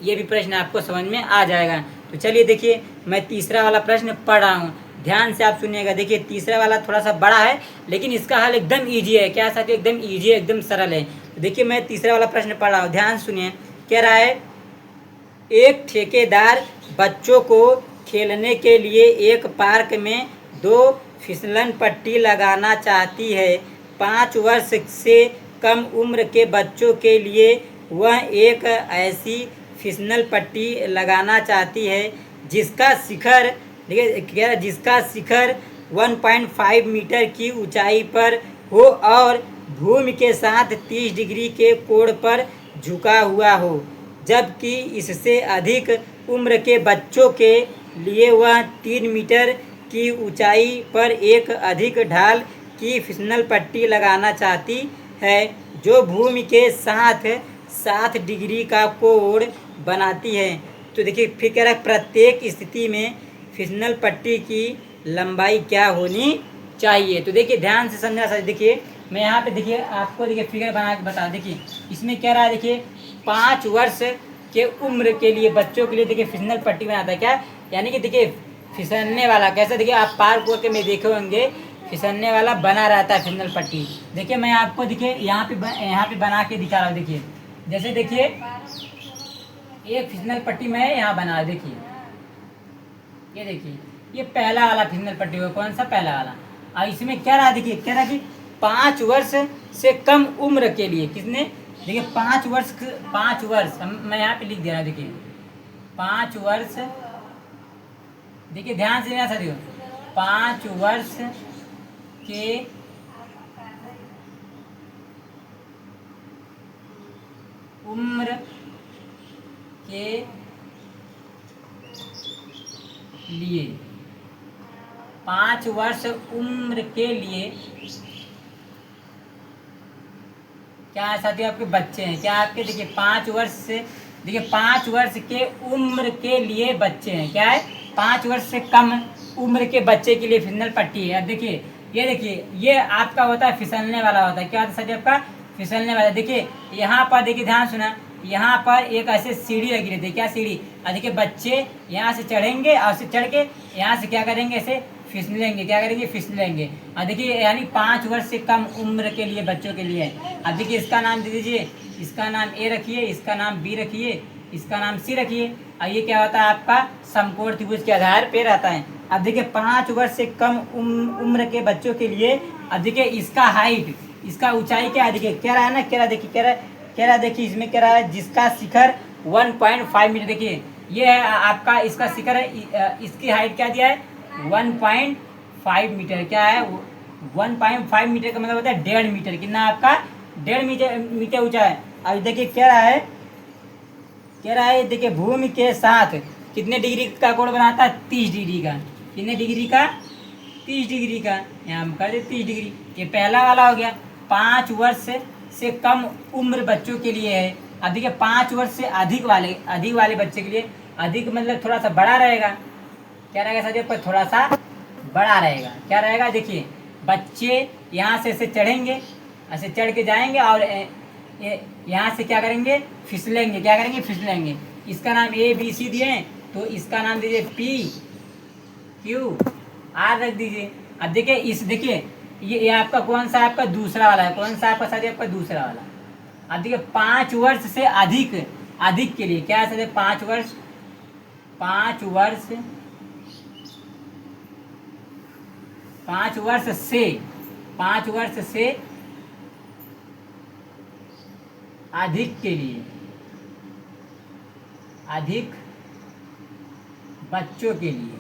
ये भी प्रश्न आपको समझ में आ जाएगा। तो चलिए देखिए, मैं तीसरा वाला प्रश्न पढ़ रहा हूँ, ध्यान से आप सुनिएगा। देखिए तीसरा वाला थोड़ा सा बड़ा है, लेकिन इसका हल एकदम ईजी है। क्या साथियों, एकदम ईजी है, एकदम सरल है। तो देखिए मैं तीसरा वाला प्रश्न पढ़ रहा हूँ, ध्यान सुनिए। कह रहा है, एक ठेकेदार बच्चों को खेलने के लिए एक पार्क में 2 फिसलन पट्टी लगाना चाहती है। 5 वर्ष से कम उम्र के बच्चों के लिए वह एक ऐसी फिसलन पट्टी लगाना चाहती है जिसका शिखर, देखिए क्या, जिसका शिखर 1.5 मीटर की ऊंचाई पर हो और भूमि के साथ 30 डिग्री के कोण पर झुका हुआ हो, जबकि इससे अधिक उम्र के बच्चों के लिए वह 3 मीटर की ऊंचाई पर एक अधिक ढाल की फिसलन पट्टी लगाना चाहती है जो भूमि के साथ 7 डिग्री का कोण बनाती है। तो देखिए फिर कह रहा है प्रत्येक स्थिति में फिसलन पट्टी की लंबाई क्या होनी चाहिए। तो देखिए ध्यान से समझना सर। देखिए मैं यहाँ पे देखिए आपको देखिए फिगर बना के बता, देखिए इसमें क्या रहा है, देखिए 5 वर्ष के उम्र के लिए बच्चों के लिए देखिए फिसलन पट्टी बनाता है क्या, यानी कि देखिए फिसलने वाला कैसे, देखिए आप पार्क के में देखे होंगे फिसलने वाला बना रहता है फिसलन पट्टी। देखिए मैं आपको देखिए यहाँ पे बना के दिखा रहा हूँ। देखिए जैसे देखिए एक फिसलन पट्टी मैं यहाँ बना, देखिए ये देखिए ये पहला वाला फिसलन पट्टी हो, कौन सा पहला वाला। और इसमें क्या रहा, देखिए क्या रहा कि 5 वर्ष से कम उम्र के लिए किसने, देखिए 5 वर्ष मैं यहाँ पे लिख दे रहा हूँ। देखिए 5 वर्ष, देखिए ध्यान से देना साथियों, 5 वर्ष के उम्र के लिए, 5 वर्ष उम्र के लिए क्या है साथियों, आपके बच्चे हैं क्या, आपके देखिए 5 वर्ष से, देखिए 5 वर्ष के उम्र के लिए बच्चे हैं, क्या है 5 वर्ष से कम उम्र के बच्चे के लिए फिसलन पट्टी है। अब देखिए ये आपका होता है फिसलने वाला होता है, क्या होता है साथियों आपका फिसलने वाला। देखिए यहाँ पर देखिए ध्यान सुना, यहाँ पर एक ऐसे सीढ़ी लगी रहती है, क्या सीढ़ी, और देखिए बच्चे यहाँ से चढ़ेंगे और से चढ़ के यहाँ से क्या करेंगे, ऐसे फिसलेंगे, क्या करेंगे फिसलेंगे। और देखिए यानी 5 वर्ष से कम उम्र के लिए बच्चों के लिए। अब देखिए इसका नाम दे दीजिए, इसका नाम ए रखिए, इसका नाम बी रखिए, इसका नाम सी रखिए। और ये क्या होता है आपका समकोण त्रिभुज के आधार पे रहता है। अब देखिए 5 वर्ष से कम उम्र के बच्चों के लिए, अब देखिए इसका हाइट, इसका ऊंचाई क्या है, देखिए क्या रहा है ना, क्या रहा देखिए क्या रहा देखिए इसमें क्या रहा है, जिसका शिखर 1.5 मीटर, देखिए ये है आपका इसका शिखर है, इसकी हाइट क्या दिया है 1.5 मीटर, क्या है 1.5 मीटर का मतलब होता है 1.5 मीटर, कितना आपका 1.5 मीटर ऊंचा है। अब देखिए क्या रहा है देखिए भूमि के साथ कितने डिग्री का कोण बनाता है, 30 डिग्री का, कितने डिग्री का 30 डिग्री का, यहाँ हम कर दे 30 डिग्री। ये पहला वाला हो गया। 5 वर्ष से कम उम्र बच्चों के लिए है। अब देखिए 5 वर्ष से अधिक वाले बच्चे के लिए, अधिक मतलब थोड़ा सा बड़ा रहेगा, क्या रहेगा साथियों पर थोड़ा सा बड़ा रहेगा, क्या रहेगा, देखिए बच्चे यहाँ से ऐसे चढ़ेंगे, ऐसे चढ़ के जाएंगे और यहाँ से क्या करेंगे फिसलेंगे, क्या करेंगे फिसलेंगे। इसका नाम ए बी सी दिए हैं, तो इसका नाम दीजिए पी क्यू आर रख दीजिए। अब देखिए देखिए ये आपका कौन सा आपका दूसरा वाला है, कौन सा आपका साथियों आपका दूसरा वाला। अब देखिए 5 वर्ष से अधिक के लिए क्या है साथियों, 5 वर्ष से अधिक के लिए, अधिक बच्चों के लिए,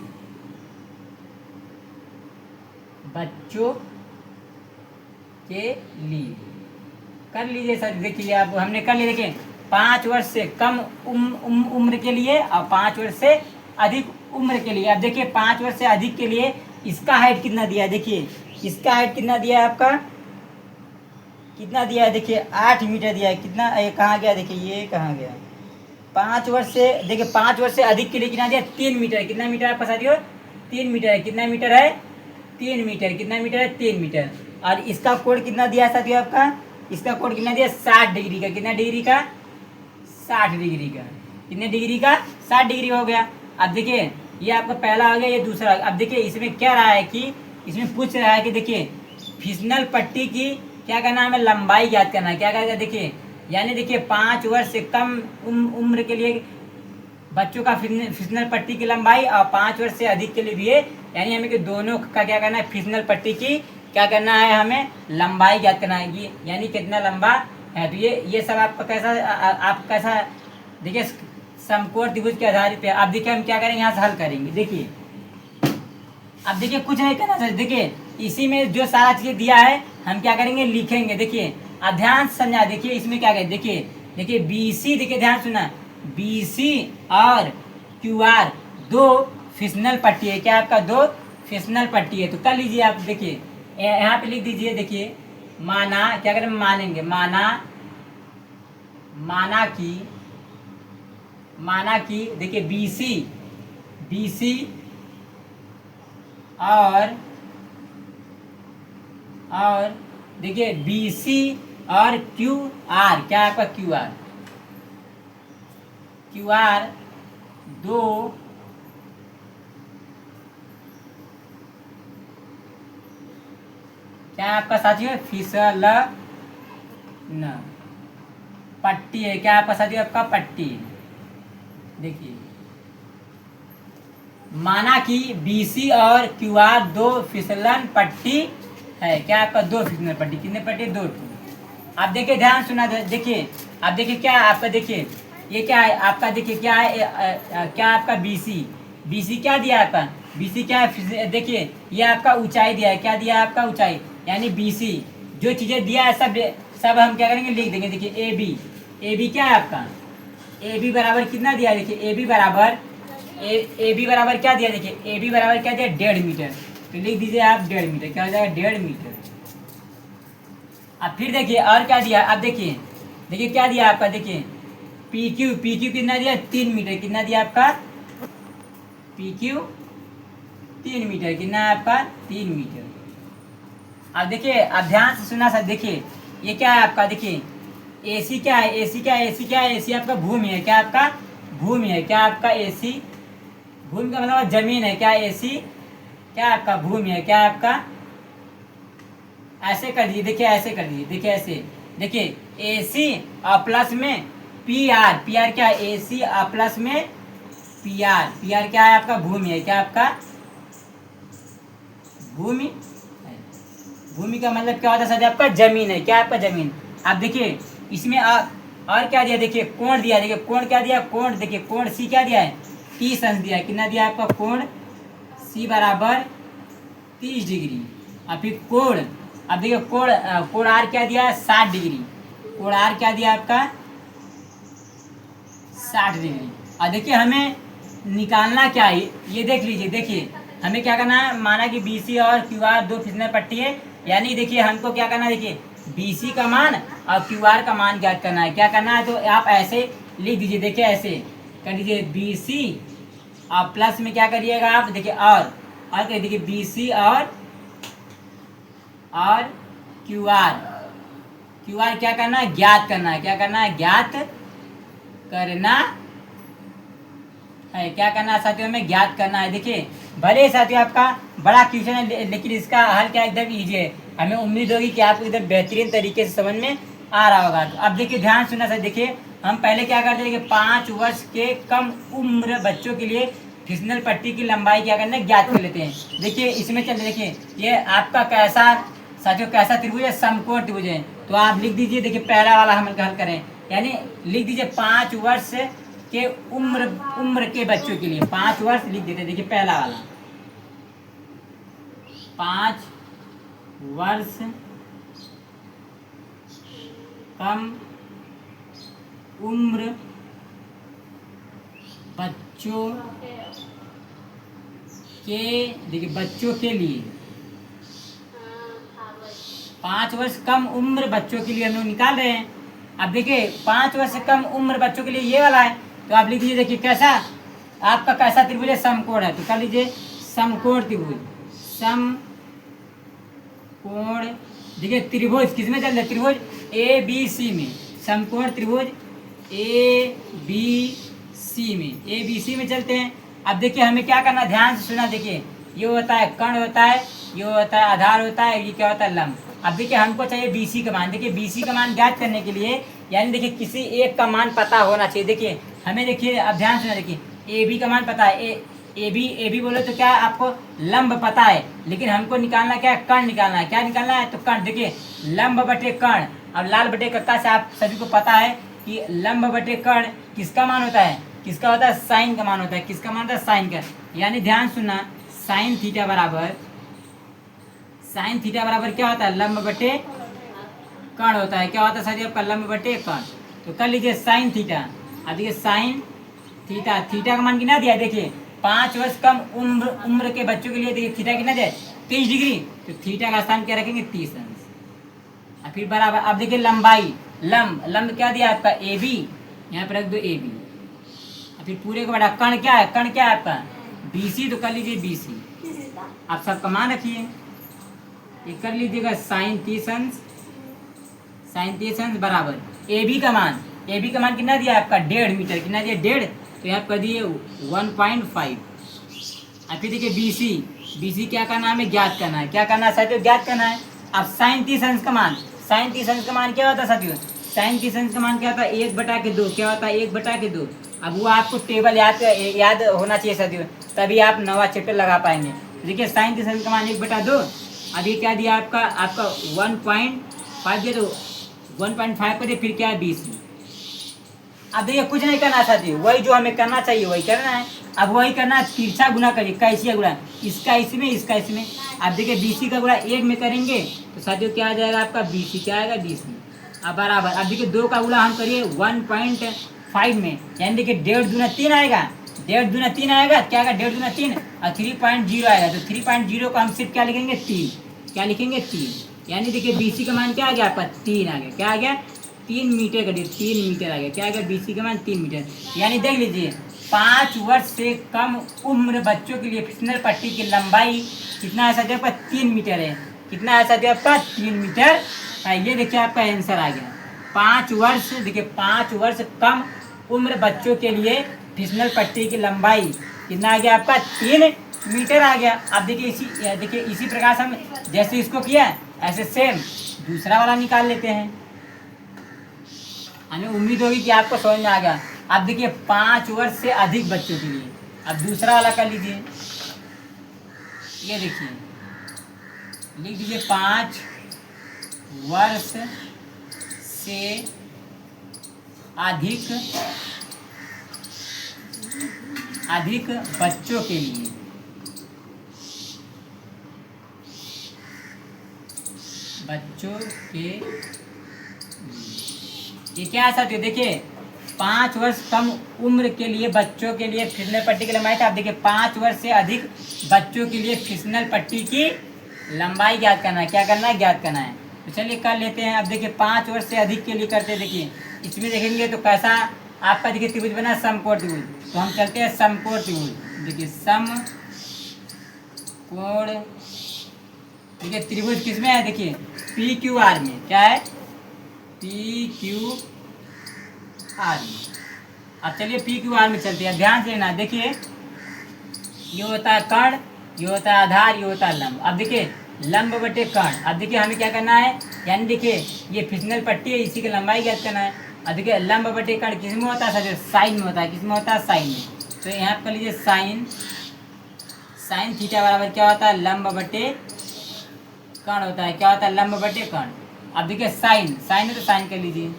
कर लीजिए सर। देखिए आप हमने कर लिया, देखिए 5 वर्ष से कम उम्र के लिए और 5 वर्ष से अधिक उम्र के लिए। अब देखिए 5 वर्ष से अधिक के लिए इसका हाइट कितना दिया है, देखिए इसका हाइट कितना दिया है आपका, कितना दिया है, देखिए 8 मीटर दिया है। कितना कहाँ गया, देखिए ये कहाँ गया, 5 वर्ष से, देखिए 5 वर्ष से अधिक के लिए कितना दिया 3 मीटर, कितना मीटर आपका साथियों 3 मीटर है, कितना मीटर है 3 मीटर, कितना मीटर है 3 मीटर। और इसका कोण कितना दिया है साथियों आपका, इसका कोण कितना दिया 60 डिग्री का, कितना डिग्री का 60 डिग्री का, कितने डिग्री का 60 डिग्री हो गया। अब देखिए ये आपका पहला हो गया, ये दूसरा। अब देखिए इसमें क्या रहा है कि इसमें पूछ रहा है कि देखिए फिसलन पट्टी की क्या करना है, हमें लंबाई ज्ञात करना है, क्या करेगा देखिए, यानी देखिए 5 वर्ष से कम उम्र के लिए बच्चों का फिसलन पट्टी की लंबाई और 5 वर्ष से अधिक के लिए भी है, यानी हमें कि दोनों का क्या करना है, फिसलन पट्टी की क्या करना है, हमें लंबाई ज्ञात करना है, यानी कितना लंबा है। तो ये सब आपका कैसा आप कैसा देखिए समकोण त्रिभुज के आधार पे। अब देखिए हम क्या करेंगे, यहाँ से हल करेंगे। देखिए अब देखिए कुछ नहीं करना चाहिए। देखिए इसी में जो सारा चीज़ दिया है हम क्या करेंगे, लिखेंगे। देखिए ध्यान से समझा। देखिए इसमें क्या करें, देखिए देखिए BC, देखिए ध्यान सुना, BC और QR दो फिसनल पट्टी है। क्या आपका, दो फिसनल पट्टी है। तो कर लीजिए आप। देखिए यहाँ पे लिख दीजिए। देखिए माना, क्या करें, मानेंगे, माना कि देखिए BC और देखिए BC और QR, क्या आपका QR दो क्या आपका साथियों, फिसल न पट्टी है। क्या आपका साथियों, आपका पट्टी है। देखिए माना कि BC और QR दो फिसलन पट्टी है। क्या आपका, दो फिसलन पट्टी। कितने पट्टी, दो। आप देखिए ध्यान सुना। देखिए आप देखिए क्या आपका, देखिए ये क्या है आपका, देखिए क्या है, क्या आपका BC क्या दिया है आपका, BC क्या है, देखिए ये आपका ऊंचाई दिया है। क्या दिया है आपका, ऊंचाई। यानी BC जो चीज़ें दिया है सब हम क्या करेंगे, लिख देंगे। देखिए AB क्या है आपका, AB बराबर कितना दिया है। देखिए AB बराबर क्या दिया, देखिए AB बराबर क्या दिया, 1.5 मीटर। तो लिख दीजिए आप 1.5 मीटर। क्या हो जाएगा, 1.5 मीटर। अब फिर देखिए और क्या दिया। अब देखिए क्या दिया आपका, देखिए PQ कितना दिया, 3 मीटर। कितना दिया आपका, PQ 3 मीटर। कितना है आपका, 3 मीटर। अब देखिए अब ध्यान से सुना सर। देखिए ये क्या है आपका, देखिए AC क्या है, AC आपका भूमि है। क्या आपका, भूमि है। क्या आपका AC, भूमि का मतलब जमीन है। क्या AC क्या आपका, भूमि है। क्या आपका, ऐसे कर दीजिए। देखिए ऐसे कर दीजिए। देखिए ऐसे, देखिए AC और प्लस में PR क्या है, AC और प्लस में PR क्या है आपका, भूमि है। क्या आपका, भूमि का मतलब क्या होता है सर, आपका जमीन है। क्या आपका, जमीन। आप देखिए इसमें और क्या दिया, देखिए कोण दिया। देखिए कोण क्या दिया, कोण। देखिए कोण C क्या दिया है, 30 अंश दिया है। कितना दिया आपका, कोण C बराबर 30 डिग्री। और फिर कोण, अब देखिए कोण R क्या दिया है, 60 डिग्री। कोण R क्या दिया आपका, 60 डिग्री। और देखिए हमें निकालना क्या है, ये देख लीजिए। देखिए हमें क्या करना है, माना कि BC और QR दो फिसलन पट्टी है। यानी देखिए हमको क्या करना है, देखिए BC का मान और QR का मान ज्ञात करना है। क्या करना है, तो आप ऐसे लिख दीजिए। देखिए ऐसे कर दीजिए, BC और प्लस में क्या करिएगा आप, देखिए और कह देखिए BC और QR क्या करना है, ज्ञात करना है। क्या करना है, ज्ञात करना है। क्या करना है साथियों, में ज्ञात करना है। देखिए भले साथियों आपका बड़ा क्वेश्चन है, लेकिन इसका हल क्या एकदम ईजी है। हमें उम्मीद होगी कि आपको एकदम बेहतरीन तरीके से समझ में आ रहा होगा। तो अब देखिए ध्यान सुनना सर। देखिए हम पहले क्या करते हैं कि 5 वर्ष के कम उम्र बच्चों के लिए फिसनल पट्टी की लंबाई क्या करना है, ज्ञात कर लेते हैं। देखिए इसमें चल, देखिए ये आपका कैसा साथियों, कैसा त्रिभुज है, समकोण त्रिभुज है। तो आप लिख दीजिए। देखिए पहला वाला हम हल करें, यानी लिख दीजिए 5 वर्ष के उम्र के बच्चों के लिए 5 वर्ष लिख देते। देखिए पहला वाला 5 वर्ष कम उम्र बच्चों के, देखिए बच्चों के लिए 5 वर्ष कम उम्र बच्चों के लिए हम लोग निकाल रहे हैं। अब देखिए 5 वर्ष से कम उम्र बच्चों के लिए ये वाला है। तो आप लिख दीजिए। देखिए कैसा आपका, कैसा त्रिभुज है, समकोण है। तो कर लीजिए समकोण त्रिभुज। समकोण, देखिए त्रिभुज किसमें चल रहे, त्रिभुज ABC में। समकोण त्रिभुज ABC में चलते हैं। अब देखिए हमें क्या करना, ध्यान से सुना। देखिए ये होता है कर्ण होता है, ये होता है आधार होता है, ये क्या होता है, लंब। अब देखिए हमको चाहिए BC का मान। देखिए BC का मान ज्ञात करने के लिए, यानी देखिए किसी एक का मान पता होना चाहिए। देखिए हमें, देखिए अब ध्यान सुना। देखिए AB का मान पता है, AB बोले तो क्या आपको लंब पता है, लेकिन हमको निकालना क्या है, कर्ण निकालना है। क्या निकालना है, तो कर्ण। देखिए लंब बटे कर्ण। अब लाल बटे कक्का से आप सभी को पता है कि लंब बटे कर्ण किसका मान होता है, किसका होता है, साइन का मान होता है। किसका मान होता है, साइन का। यानी ध्यान सुनना, साइन थीटा बराबर क्या होता है, लंब बटे कर्ण होता है। क्या होता है साथी आपका, लंब बटे कर्ण। तो कर लीजिए साइन थीटा। अब देखिए साइन थीटा, थीटा का मान कितना दिया है, देखिए 5 वर्ष कम उम्र के बच्चों के लिए देखिए थीटा कितना दिया है, 30 डिग्री। तो थीटा का स्थान क्या रखेंगे, 30 अंश। और फिर बराबर, अब देखिए लंबाई, लंब क्या दिया आपका, ए बी, यहाँ पर रख दो ए बी। फिर पूरे को बड़ा, कर्ण क्या है, कर्ण क्या है आपका, बी सी। तो कर लीजिए बी सी। आप सबका मान रखिए, ये कर लीजिएगा साइन 30 अंश बराबर ए बी का मान। ए बी का मान कितना दिया आपका, 1.5 मीटर। कितना दिया, 1.5। तो यहाँ कर दिए 1.5। अब फिर देखिए बी सी क्या करना है, हमें ज्ञात करना है। क्या करना है साथियों, ज्ञात करना है। अब साइन 30 अंश का मान, क्या होता है साथियों, साइन 30 अंश का मान क्या होता है, 1/2। क्या होता है, 1/2। अब वो आपको टेबल याद होना चाहिए साथियों, तभी आप नवा चैप्टर लगा पाएंगे। देखिए साइन 30 अंश का मान 1/2। अब ये क्या दिया आपका 1.5 दिया, तो 1.5 को दे, फिर क्या है 20। अब देखिए कुछ नहीं करना साथियों, वही जो हमें करना चाहिए वही करना है। अब वही करना है, तिरछा गुना करिए, कैसे गुना, इसका इसमें, इसका इसमें। अब देखिए बीसी का गुणा 1 में करेंगे तो साथियों क्या आ जाएगा आपका, बीसी क्या आएगा, 20 में। अब बराबर, अब देखिए 2 का गुणा हम करिए 1.5 में, यानी देखिए 1.5 दूना 3 आएगा, 1.5 दूना 3 आएगा, क्या आएगा, 1.5 दूना 3 और 3.0 आएगा। तो 3.0 को हम सिर्फ क्या लिखेंगे, 3। क्या लिखेंगे, 3। यानी देखिए बीसी का मान क्या आ गया आपका, 3 आ गया। क्या आ गया, 3 मीटर का 3 मीटर आ गया। क्या आ गया, बीसी का मान 3 मीटर। यानी देख लीजिए 5 वर्ष से कम उम्र बच्चों के लिए फिसलर पट्टी की लंबाई कितना है साथियों आपका, 3 मीटर है। कितना है साथियों आपका, 3 मीटर। ये देखिए आपका आंसर आ गया 5 वर्ष। देखिए 5 वर्ष कम उम्र बच्चों के लिए फिसलर पट्टी की लंबाई कितना आ गया आपका, 3 मीटर आ गया। अब देखिए इसी प्रकार से हम जैसे इसको किया ऐसे सेम दूसरा वाला निकाल लेते हैं। हमें उम्मीद होगी कि आपको समझ में आ गया। अब देखिए 5 वर्ष से अधिक बच्चों के लिए, अब दूसरा वाला कर लीजिए। ये देखिए लिख दीजिए 5 वर्ष से अधिक बच्चों के लिए, ये क्या है साथियों, देखिए 5 वर्ष कम उम्र के लिए बच्चों के लिए फिसलन पट्टी की लंबाई था। अब देखिए 5 वर्ष से अधिक बच्चों के लिए फिसलन पट्टी की लंबाई ज्ञात करना है। क्या करना है, ज्ञात करना है। तो चलिए कर लेते हैं। अब देखिए 5 वर्ष से अधिक के लिए करते हैं। देखिए इसमें देखेंगे तो कैसा आपका देखिए त्रिभुज बना, समकोण त्रिभुज। तो हम चलते हैं समकोण त्रिभुज। देखिए समकोण, देखिए त्रिभुज किसमें है, देखिए पी क्यू आर में। क्या है, पी क्यू आर में। अब चलिए पी क्यू आर में चलते हैं। ध्यान से लेना, देखिए ये होता है कर्ण, ये होता है आधार, ये होता है लंब। अब देखिए लंब बटे कर्ण। अब देखिए हमें क्या करना है, यानी देखिए ये फिसलन पट्टी है, इसी की लंबाई ज्ञात करना है। अब देखिए लंब बटे कर्ण किस में होता है सर, साइन में होता है। किस में होता है, साइन में। तो यहाँ पर कर लीजिए साइन थीटा बराबर क्या होता है, लंब बटे कर्ण होता है। क्या होता है, लंब बटे कर्ण। अब देखिए साइन है तो साइन कर लीजिए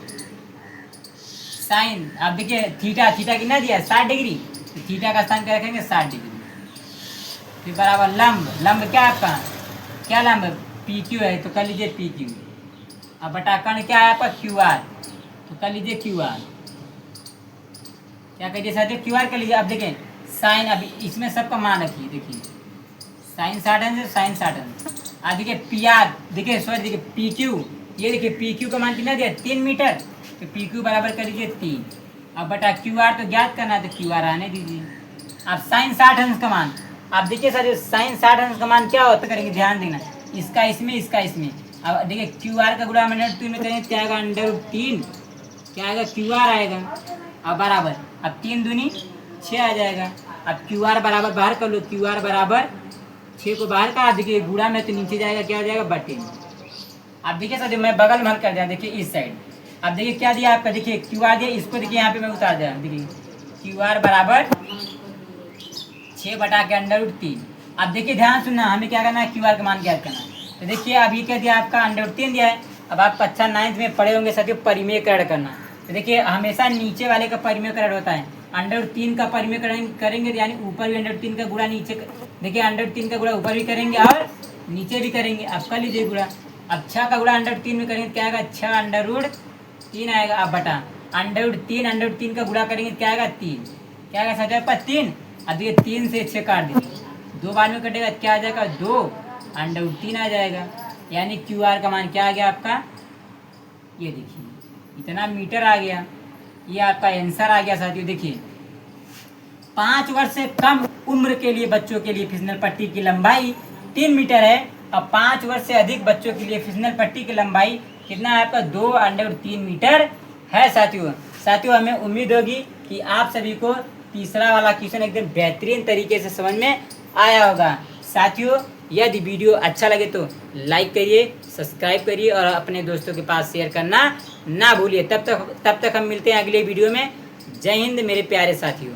साइन। अब देखिए थीटा कितना दिया है, 60 डिग्री। तो थीटा का स्थान क्या रखेंगे, 60 डिग्री। फिर बराबर लंब क्या है आपका, क्या लंब, पी क्यू है, तो कर लीजिए पी क्यू। अब बटा कर्ण क्या है आपका, क्यू आर, तो कर लीजिए क्यू आर। क्या करिए साथियों, क्यू आर कर लीजिए। अब देखिए साइन, अभी इसमें सबका मान रखिए। देखिए साइन 60 अंश, साइन 60 अंश। अब देखिए पी आर, देखिए सॉरी देखिए पी क्यू, ये देखिए पी क्यू का मान कितना दिया, 3 मीटर। तो पी क्यू बराबर कर लीजिए 3। अब बटा क्यू आर तो ज्ञात करना है, तो क्यू आर आने दीजिए। अब साइन 60 अंश का मान, अब देखिए सर साइन 60 अंश का मान क्या होता है, करेंगे ध्यान देना, इसका इसमें, इसका इसमें। अब देखिए क्यू आर का गुणा मैंने 2 में करेंगे, क्या आएगा, √3। क्या आएगा, क्यू आर आएगा। अब बराबर, अब 3 दूनी 6 आ जाएगा। अब क्यू आर बराबर बाहर कर लो, क्यू आर बराबर 6 को बाहर का, देखिए गुणा में तो नीचे जाएगा, क्या हो जाएगा, बटे में। अब देखिए सर मैं बगल में हल कर दिया, देखिए इस साइड। अब देखिए क्या दिया आपका, देखिए क्यू आर दिया, इसको देखिए यहाँ पे मैं उतार दिया। देखिए क्यू आर बराबर 6 बटा के √3। अब देखिए ध्यान सुनना, हमें क्या करना है, क्यू आर का मान ज्ञात करना है। तो देखिए अभी क्या दिया आपका, √3 दिया है। अब आप कक्षा 9th में पढ़े होंगे साथियों परिमेयकरण करना। तो देखिए हमेशा नीचे वाले का परिमेयकरण होता है, √3 का परिमेय करेंगे तो यानी ऊपर भी √3 का गुणा नीचे देखिए √3 का गुणा ऊपर भी करेंगे और नीचे भी करेंगे। अब कर लीजिए गुणा। अब 6 का गुणा √3 में करेंगे क्या आएगा 6√3 आएगा। अब बटा √3 का गुणा करेंगे क्या आएगा 3 क्या आएगा साथ आपका 3। अब ये 3 से 6 काट दीजिए 2 बार में कटेगा क्या आ जाएगा 2 √3 आ जाएगा। यानी QR का मान क्या आ गया आपका ये देखिए इतना मीटर आ गया। ये आपका आंसर आ गया साथियों। देखिए 5 वर्ष से कम उम्र के लिए बच्चों के लिए फिसलन पट्टी की लंबाई 3 मीटर है। अब 5 वर्ष से अधिक बच्चों के लिए फिसलन पट्टी की लंबाई कितना है आपका 2 √3 मीटर है साथियों हमें उम्मीद होगी कि आप सभी को तीसरा वाला क्वेश्चन एकदम बेहतरीन तरीके से समझ में आया होगा। साथियों यदि वीडियो अच्छा लगे तो लाइक करिए, सब्सक्राइब करिए और अपने दोस्तों के पास शेयर करना ना भूलिए। तब तक हम मिलते हैं अगले वीडियो में। जय हिंद मेरे प्यारे साथियों।